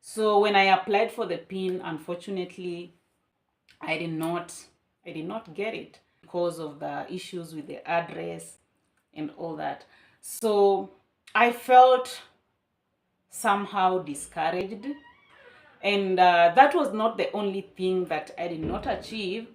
So when I applied for the PIN, unfortunately, I did not get it because of the issues with the address and all that. So I felt somehow discouraged, and that was not the only thing that I did not achieve.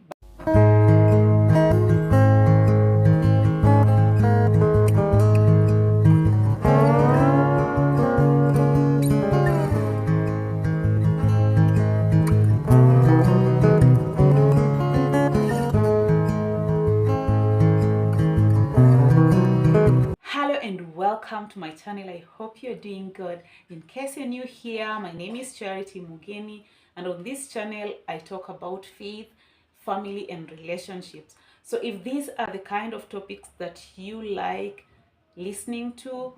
Hello and welcome to my channel. I hope you're doing good. In case you're new here, my name is Charity Mugeni, and on this channel I talk about faith, family and relationships. So if these are the kind of topics that you like listening to,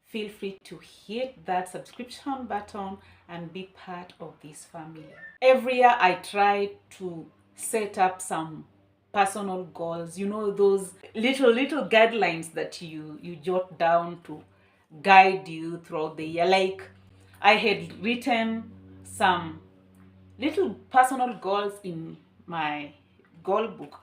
feel free to hit that subscription button and be part of this family. Every year I try to set up some personal goals, those little guidelines that you jot down to guide you throughout the year. Like, I had written some little personal goals in my goal book.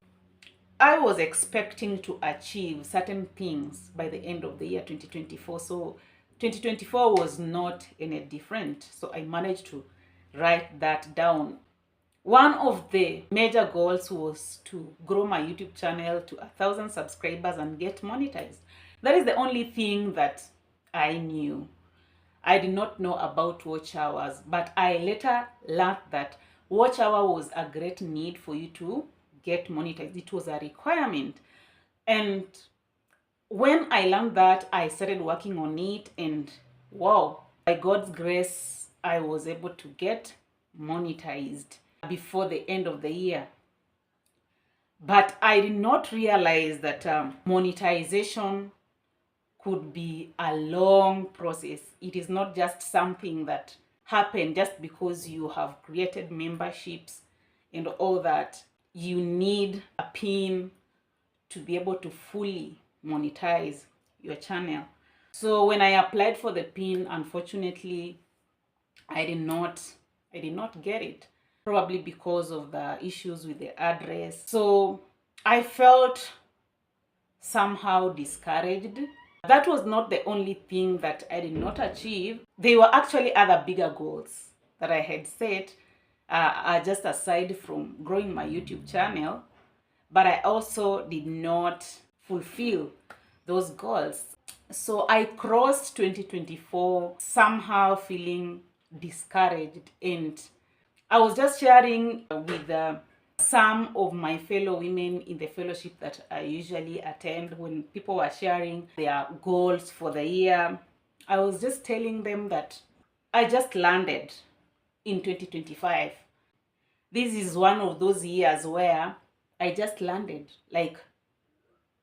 I was expecting to achieve certain things by the end of the year 2024. So 2024 was not any different. So I managed to write that down. One of the major goals was to grow my YouTube channel to 1,000 subscribers and get monetized. That is the only thing that I knew. I did not know about watch hours, but I later learned that watch hour was a great need for you to get monetized. It was a requirement. And when I learned that, I started working on it, and wow, by God's grace, I was able to get monetized before the end of the year. But I did not realize that monetization could be a long process. It is not just something that happened just because you have created memberships and all that. You need a PIN to be able to fully monetize your channel. So when I applied for the PIN, unfortunately, I did not get it, probably because of the issues with the address. So I felt somehow discouraged. That was not the only thing that I did not achieve. There were actually other bigger goals that I had set, just aside from growing my YouTube channel, but I also did not fulfill those goals. So I crossed 2024 somehow feeling discouraged, and I was just sharing with some of my fellow women in the fellowship that I usually attend. When people were sharing their goals for the year, I was just telling them that I just landed in 2025. This is one of those years where I just landed, like,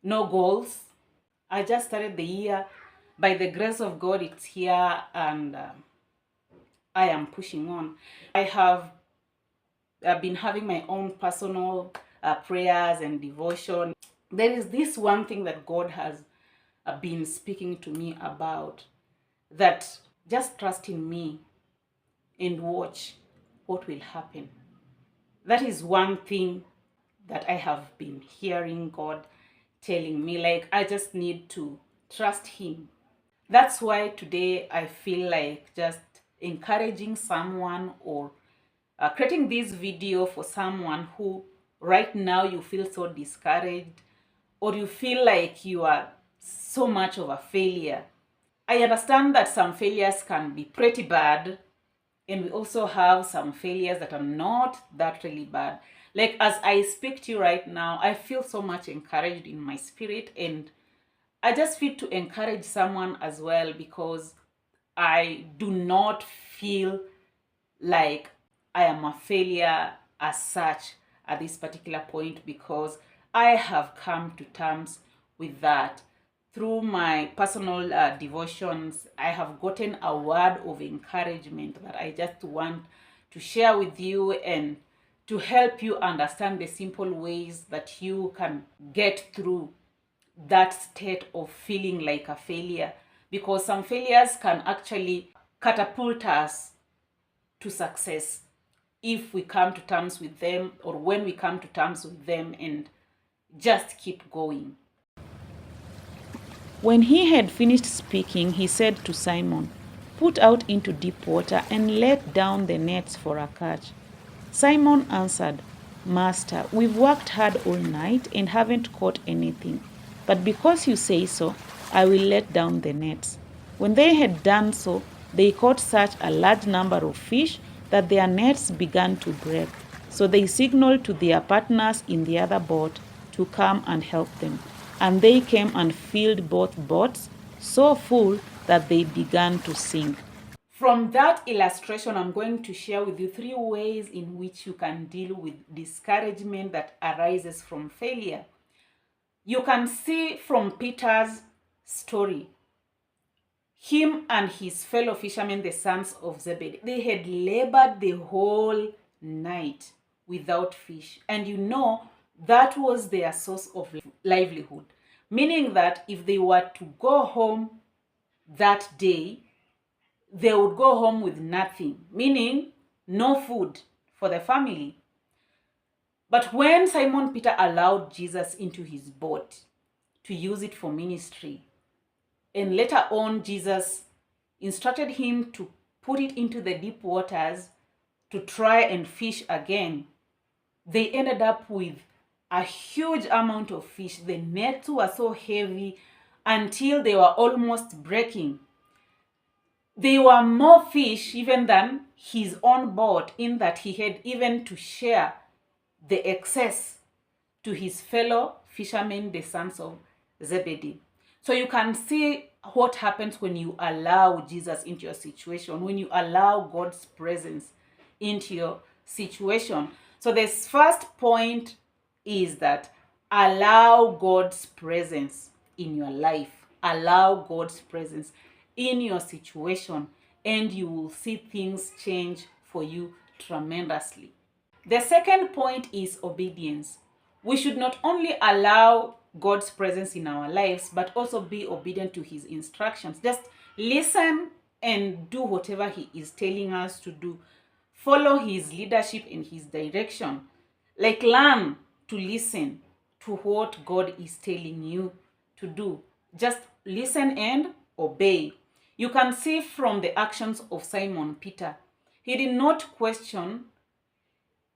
no goals. I just started the year. By the grace of God, it's here, and I am pushing on. I have been having my own personal prayers and devotion. There is this one thing that God has been speaking to me about, that just trust in me and watch what will happen. That is one thing that I have been hearing God telling me, like, I just need to trust him. That's why today I feel like just encouraging someone, or creating this video for someone who right now you feel so discouraged, or you feel like you are so much of a failure. I understand that some failures can be pretty bad, and we also have some failures that are not that really bad. Like, as I speak to you right now, I feel so much encouraged in my spirit, and I just feel to encourage someone as well, because I do not feel like I am a failure as such at this particular point, because I have come to terms with that. Through my personal devotions, I have gotten a word of encouragement that I just want to share with you, and to help you understand the simple ways that you can get through that state of feeling like a failure. Because some failures can actually catapult us to success if we come to terms with them, or when we come to terms with them and just keep going. When he had finished speaking, he said to Simon, "Put out into deep water and let down the nets for a catch." Simon answered, "Master, we've worked hard all night and haven't caught anything. But because you say so, I will let down the nets." When they had done so, they caught such a large number of fish that their nets began to break. So they signaled to their partners in the other boat to come and help them. And they came and filled both boats so full that they began to sink. From that illustration, I'm going to share with you 3 ways in which you can deal with discouragement that arises from failure. You can see from Peter's story, him and his fellow fishermen, the sons of Zebedee, they had labored the whole night without fish. And that was their source of livelihood. Meaning that if they were to go home that day, they would go home with nothing, meaning no food for the family. But when Simon Peter allowed Jesus into his boat to use it for ministry, and later on Jesus instructed him to put it into the deep waters to try and fish again, they ended up with a huge amount of fish. The nets were so heavy until they were almost breaking. There were more fish even than his own boat, in that he had even to share the excess to his fellow fishermen, the sons of Zebedee. So you can see what happens when you allow Jesus into your situation, when you allow God's presence into your situation. So this first point is that allow God's presence in your life. Allow God's presence in your situation, and you will see things change for you tremendously. The second point is obedience. We should not only allow God's presence in our lives, but also be obedient to his instructions. Just listen and do whatever he is telling us to do. Follow his leadership and his direction. Like, learn to listen to what God is telling you to do. Just listen and obey. You can see from the actions of Simon Peter, he did not question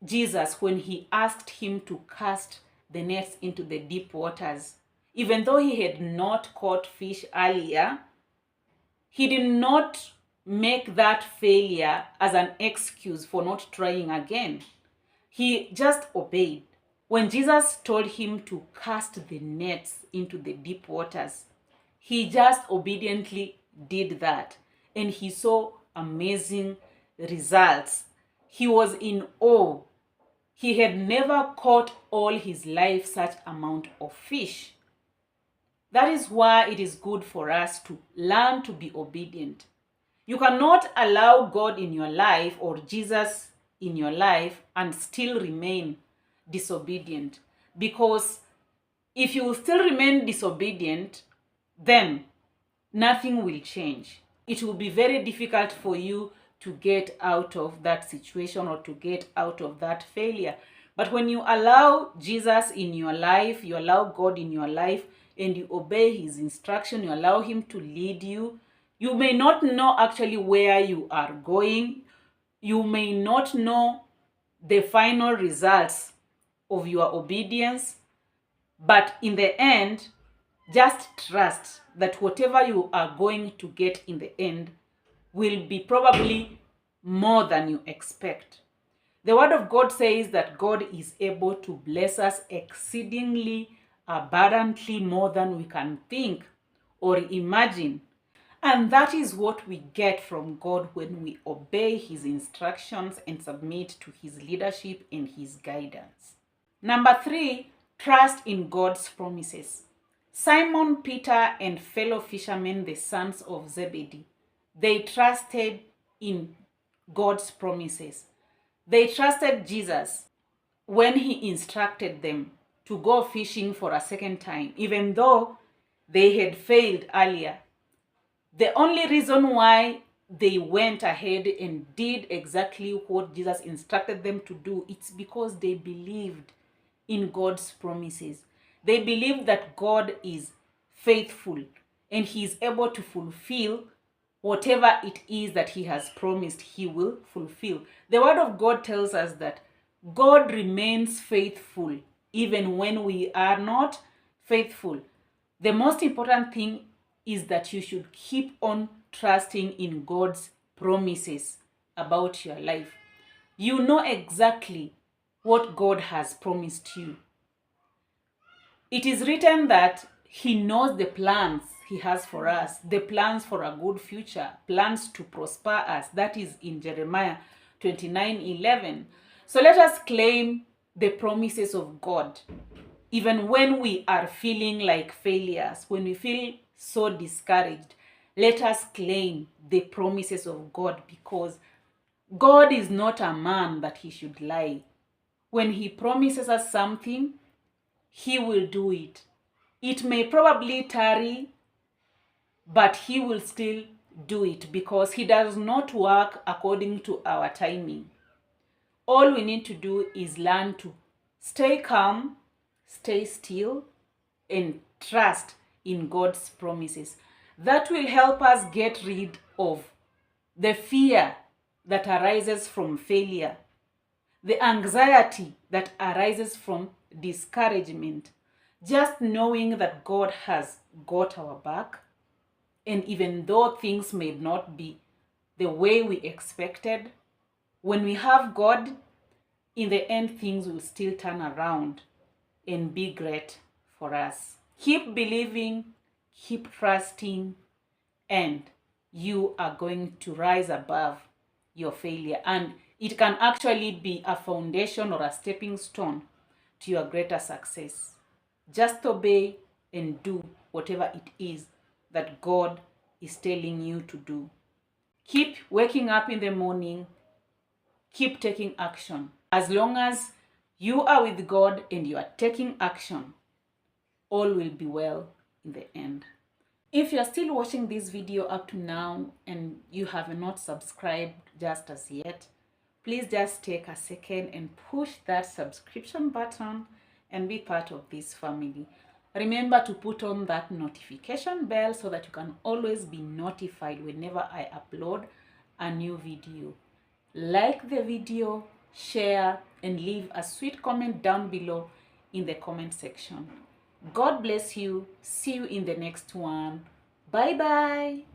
Jesus when he asked him to cast the nets into the deep waters. Even though he had not caught fish earlier, he did not make that failure as an excuse for not trying again. He just obeyed. When Jesus told him to cast the nets into the deep waters, he just obediently did that. And he saw amazing results. He was in awe. He had never caught all his life such amount of fish. That is why it is good for us to learn to be obedient. You cannot allow God in your life or Jesus in your life and still remain disobedient. Because if you still remain disobedient, then nothing will change. It will be very difficult for you to get out of that situation or to get out of that failure. But when you allow Jesus in your life, you allow God in your life, and you obey his instruction, you allow him to lead you, you may not know actually where you are going. You may not know the final results of your obedience. But in the end, just trust that whatever you are going to get in the end will be probably more than you expect. The word of God says that God is able to bless us exceedingly abundantly, more than we can think or imagine. And that is what we get from God when we obey his instructions and submit to his leadership and his guidance. Number 3, trust in God's promises. Simon Peter and fellow fishermen, the sons of Zebedee, they trusted in God's promises. They trusted Jesus when he instructed them to go fishing for a second time, even though they had failed earlier. The only reason why they went ahead and did exactly what Jesus instructed them to do, it's because they believed in God's promises. They believed that God is faithful and he is able to fulfill whatever it is that he has promised he will fulfill. The word of God tells us that God remains faithful even when we are not faithful. The most important thing is that you should keep on trusting in God's promises about your life. You know exactly what God has promised you. It is written that he knows the plans he has for us, the plans for a good future, plans to prosper us. That is in Jeremiah 29:11. So let us claim the promises of God. Even when we are feeling like failures, when we feel so discouraged, let us claim the promises of God, because God is not a man that he should lie. When he promises us something, he will do it. It may probably tarry, but he will still do it, because he does not work according to our timing. All we need to do is learn to stay calm, stay still, and trust in God's promises. That will help us get rid of the fear that arises from failure, the anxiety that arises from discouragement. Just knowing that God has got our back, and even though things may not be the way we expected, when we have God, in the end, things will still turn around and be great for us. Keep believing, keep trusting, and you are going to rise above your failure. And it can actually be a foundation or a stepping stone to your greater success. Just obey and do whatever it is that God is telling you to do. Keep waking up in the morning. Keep taking action. As long as you are with God and you are taking action, all will be well in the end. If you're still watching this video up to now and you have not subscribed just as yet, please just take a second and push that subscription button and be part of this family. Remember to put on that notification bell so that you can always be notified whenever I upload a new video. Like the video, share, and leave a sweet comment down below in the comment section. God bless you. See you in the next one. Bye bye.